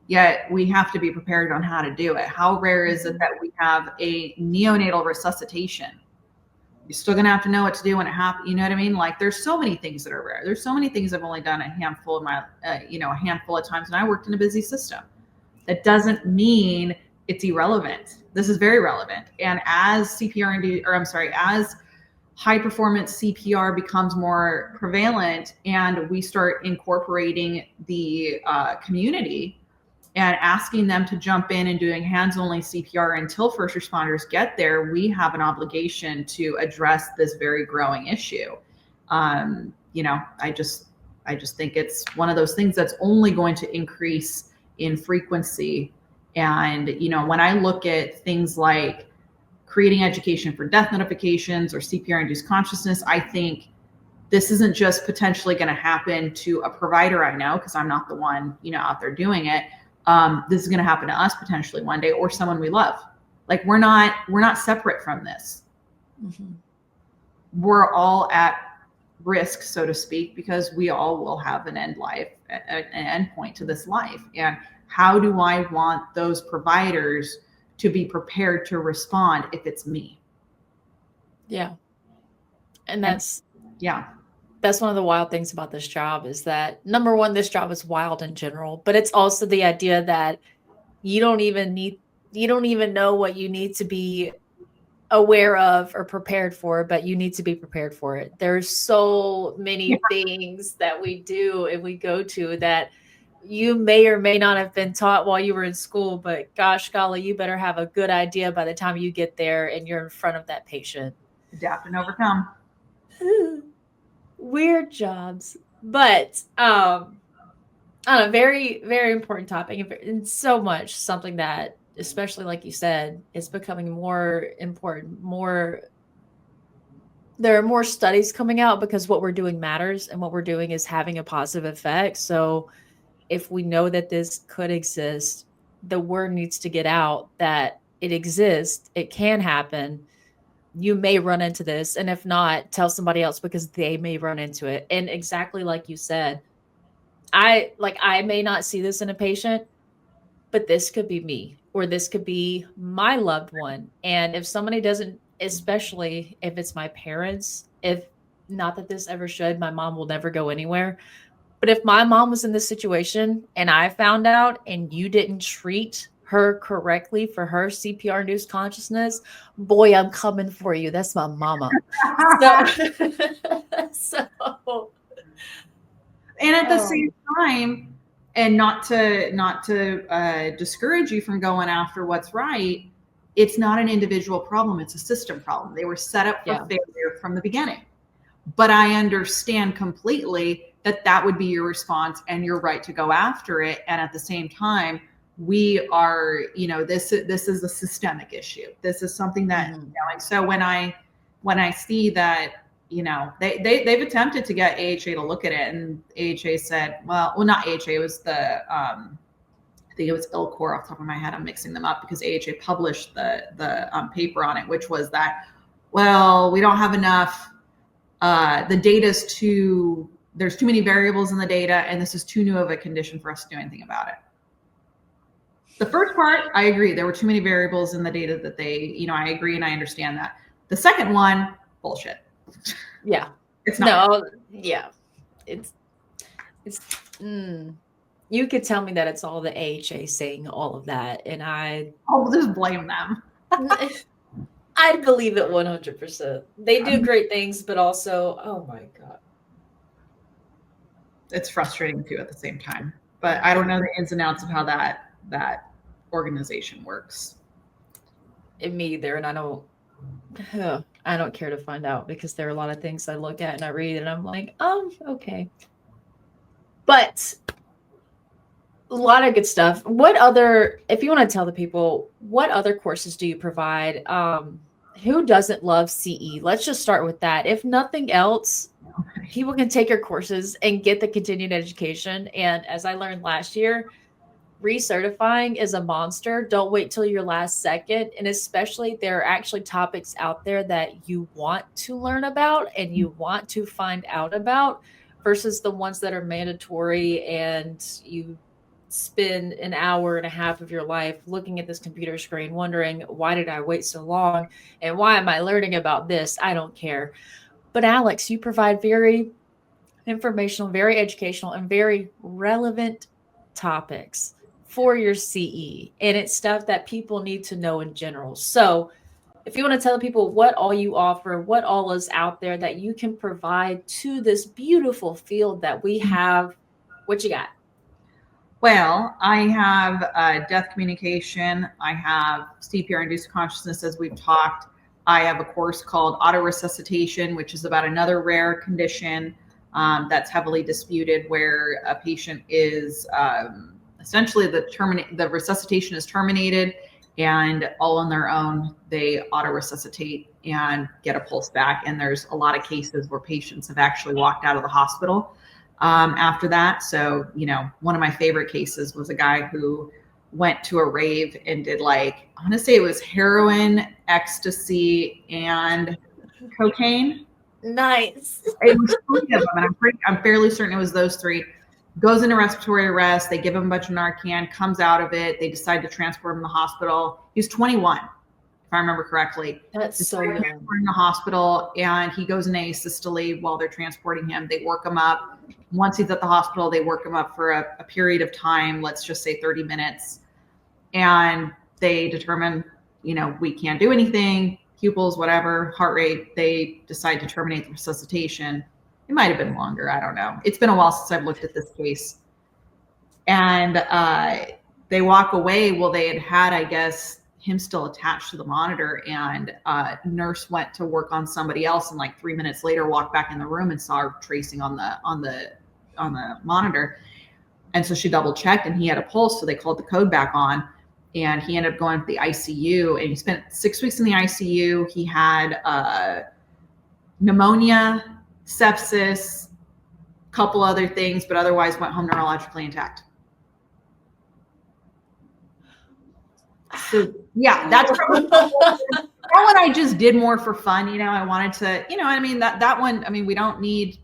yet we have to be prepared on how to do it? How rare is it that we have a neonatal resuscitation? You're still going to have to know what to do when it happens. You know what I mean? Like, there's so many things that are rare. There's so many things I've only done a handful of a handful of times, and I worked in a busy system. That doesn't mean it's irrelevant. This is very relevant. And as as high performance CPR becomes more prevalent and we start incorporating the community and asking them to jump in and doing hands-only CPR until first responders get there, we have an obligation to address this very growing issue. I just think it's one of those things that's only going to increase in frequency. And, when I look at things like creating education for death notifications or CPR-induced consciousness, I think this isn't just potentially going to happen to a provider I know, because I'm not the one, out there doing it. This is going to happen to us potentially one day, or someone we love. Like, we're not separate from this. Mm-hmm. We're all at risk, so to speak, because we all will have an end point to this life. And how do I want those providers to be prepared to respond if it's me? Yeah. And that's one of the wild things about this job, is that, number one, this job is wild in general, but it's also the idea that you don't even know what you need to be aware of or prepared for, but you need to be prepared for it. There's so many things that we do and we go to that you may or may not have been taught while you were in school, but gosh golly, you better have a good idea by the time you get there and you're in front of that patient. Adapt and overcome. Weird jobs, but on a very, very important topic, and so much something that, especially like you said, is becoming more important. There are more studies coming out because what we're doing matters, and what we're doing is having a positive effect. So if we know that this could exist, the word needs to get out that it exists, it can happen. You may run into this, and if not, tell somebody else, because they may run into it. And exactly like you said, I may not see this in a patient, but this could be me, or this could be my loved one. And if somebody doesn't, especially if it's my parents, if not that this ever should, my mom will never go anywhere. But if my mom was in this situation and I found out and you didn't treat her correctly for her CPR-induced consciousness, boy, I'm coming for you. That's my mama. And at the same time, and not to discourage you from going after what's right, it's not an individual problem. It's a system problem. They were set up for failure from the beginning. But I understand completely that would be your response and your right to go after it. And at the same time, we are, this is a systemic issue. This is something that, and so when I see that, they've attempted to get AHA to look at it, and AHA said, well, not AHA, it was I think it was ILCOR off the top of my head. I'm mixing them up because AHA published the paper on it, which was that, well, we don't have enough, the data's there's too many variables in the data, and this is too new of a condition for us to do anything about it. The first part, I agree. There were too many variables in the data that I agree and I understand that. The second one, bullshit. Yeah. It's not. No, yeah. You could tell me that it's all the AHA saying all of that, and I'll just blame them. I'd believe it 100%. They do great things, but also, oh my God. It's frustrating too at the same time. But I don't know the ins and outs of how that organization works. Me either, and I don't care to find out, because there are a lot of things I look at and I read and I'm like, okay. But a lot of good stuff. If you want to tell the people, what other courses do you provide? Who doesn't love CE? Let's just start with that. If nothing else, people can take your courses and get the continued education. And as I learned last year, recertifying is a monster. Don't wait till your last second. And especially, there are actually topics out there that you want to learn about and you want to find out about. versus the ones that are mandatory and you spend an hour and a half of your life looking at this computer screen wondering, why did I wait so long and why am I learning about this? I don't care. But Alex, you provide very informational, very educational, and very relevant topics for your CE. And it's stuff that people need to know in general. So, if you want to tell people what all you offer, what all is out there that you can provide to this beautiful field that we have, what you got? Well, I have death communication. I have CPR induced consciousness, as we've talked. I have a course called auto resuscitation, which is about another rare condition that's heavily disputed, where a patient is essentially the resuscitation is terminated, and all on their own they auto resuscitate and get a pulse back. And there's a lot of cases where patients have actually walked out of the hospital after that. So, one of my favorite cases was a guy who went to a rave and did, like, I want to say it was heroin, ecstasy, and cocaine. Nice. It was 3 of them, and I'm fairly certain it was those 3. Goes into respiratory arrest. They give him a bunch of Narcan, comes out of it. They decide to transport him to the hospital. He was 21, if I remember correctly. That's so young. In the hospital, and he goes into asystole while they're transporting him. They work him up. Once he's at the hospital, they work him up for a period of time, let's just say 30 minutes. And they determine, we can't do anything, pupils, whatever, heart rate. They decide to terminate the resuscitation. It might have been longer. I don't know. It's been a while since I've looked at this case. And they walk away. Well, they had, I guess, him still attached to the monitor, and nurse went to work on somebody else, and like 3 minutes later walked back in the room and saw her tracing on the monitor. And so she double checked, and he had a pulse. So they called the code back on, and he ended up going to the ICU, and he spent 6 weeks in the ICU. He had pneumonia, sepsis, a couple other things, but otherwise went home neurologically intact. So yeah, that's probably that one I just did more for fun. I wanted to, that one, we don't need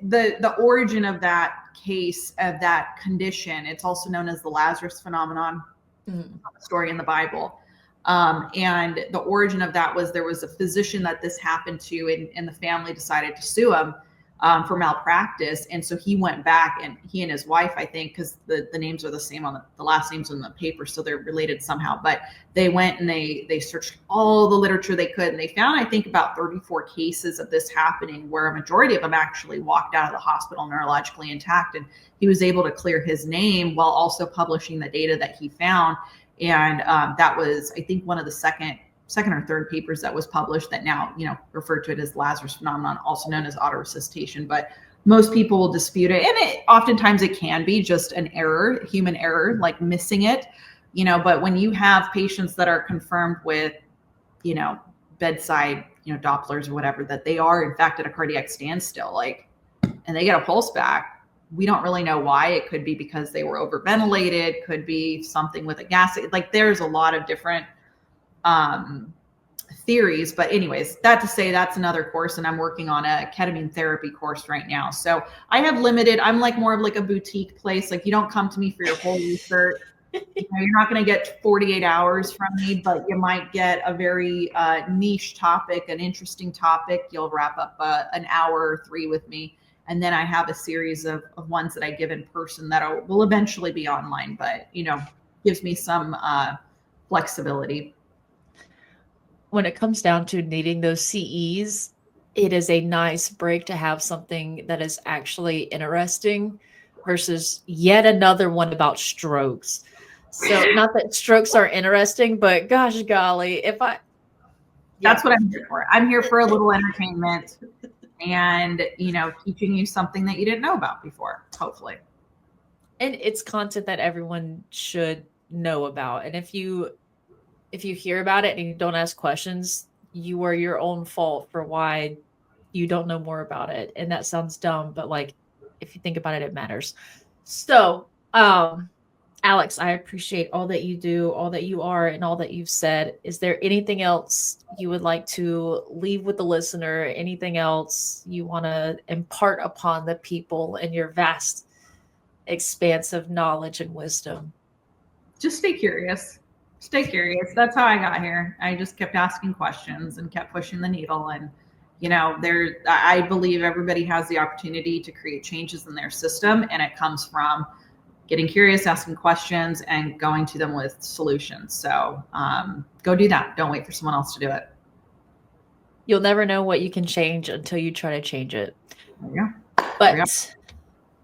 the origin of that case, of that condition. It's also known as the Lazarus phenomenon, story in the Bible. And the origin of that was, there was a physician that this happened to, and the family decided to sue him for malpractice. And so he went back, and he and his wife, I think, because the names are the same on the last names on the paper, so they're related somehow, but they went and they searched all the literature they could, and they found, I think, about 34 cases of this happening, where a majority of them actually walked out of the hospital neurologically intact. And he was able to clear his name while also publishing the data that he found. And that was, I think, one of the second or third papers that was published that now, referred to it as Lazarus phenomenon, also known as autoresuscitation. But most people will dispute it. And oftentimes it can be just an error, human error, like missing it, but when you have patients that are confirmed with, bedside, Dopplers or whatever, that they are in fact at a cardiac standstill, and they get a pulse back, we don't really know why. It could be because they were overventilated, could be something with a gas. There's a lot of different theories, but anyways, that to say, that's another course, and I'm working on a ketamine therapy course right now. So I have limited, I'm more of a boutique place. You don't come to me for your whole research. You're not going to get 48 hours from me, but you might get a very niche topic, an interesting topic. You'll wrap up an hour or 3 with me. And then I have a series of ones that I give in person that will eventually be online, but, gives me some flexibility. When it comes down to needing those CEs, it is a nice break to have something that is actually interesting versus yet another one about strokes. So not that strokes are interesting, but gosh golly, that's what I'm here for. I'm here for a little entertainment and, teaching you something that you didn't know about before, hopefully. And it's content that everyone should know about. And if you hear about it and you don't ask questions, you are your own fault for why you don't know more about it. And that sounds dumb, but if you think about it, it matters. So, Alex, I appreciate all that you do, all that you are, and all that you've said. Is there anything else you would like to leave with the listener? Anything else you want to impart upon the people in your vast expanse of knowledge and wisdom? Just stay curious. Stay curious. That's how I got here. I just kept asking questions and kept pushing the needle. And, I believe everybody has the opportunity to create changes in their system. And it comes from getting curious, asking questions, and going to them with solutions. So go do that. Don't wait for someone else to do it. You'll never know what you can change until you try to change it. Yeah. But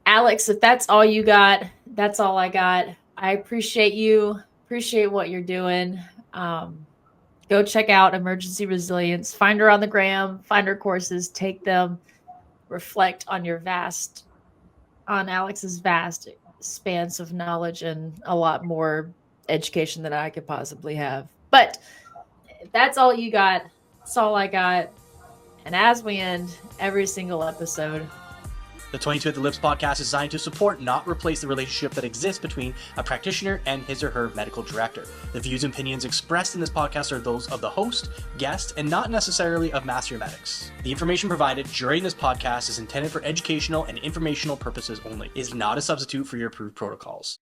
Alex, if that's all you got, that's all I got. I appreciate you. Appreciate what you're doing. Go check out Emergency Resilience. Find her on the gram. Find her courses. Take them. Reflect on Alex's vast expanse of knowledge and a lot more education than I could possibly have. But if that's all you got, that's all I got. And as we end every single episode, the 22 at the Lips podcast is designed to support, not replace, the relationship that exists between a practitioner and his or her medical director. The views and opinions expressed in this podcast are those of the host, guest, and not necessarily of Master Medics. The information provided during this podcast is intended for educational and informational purposes only. It is not a substitute for your approved protocols.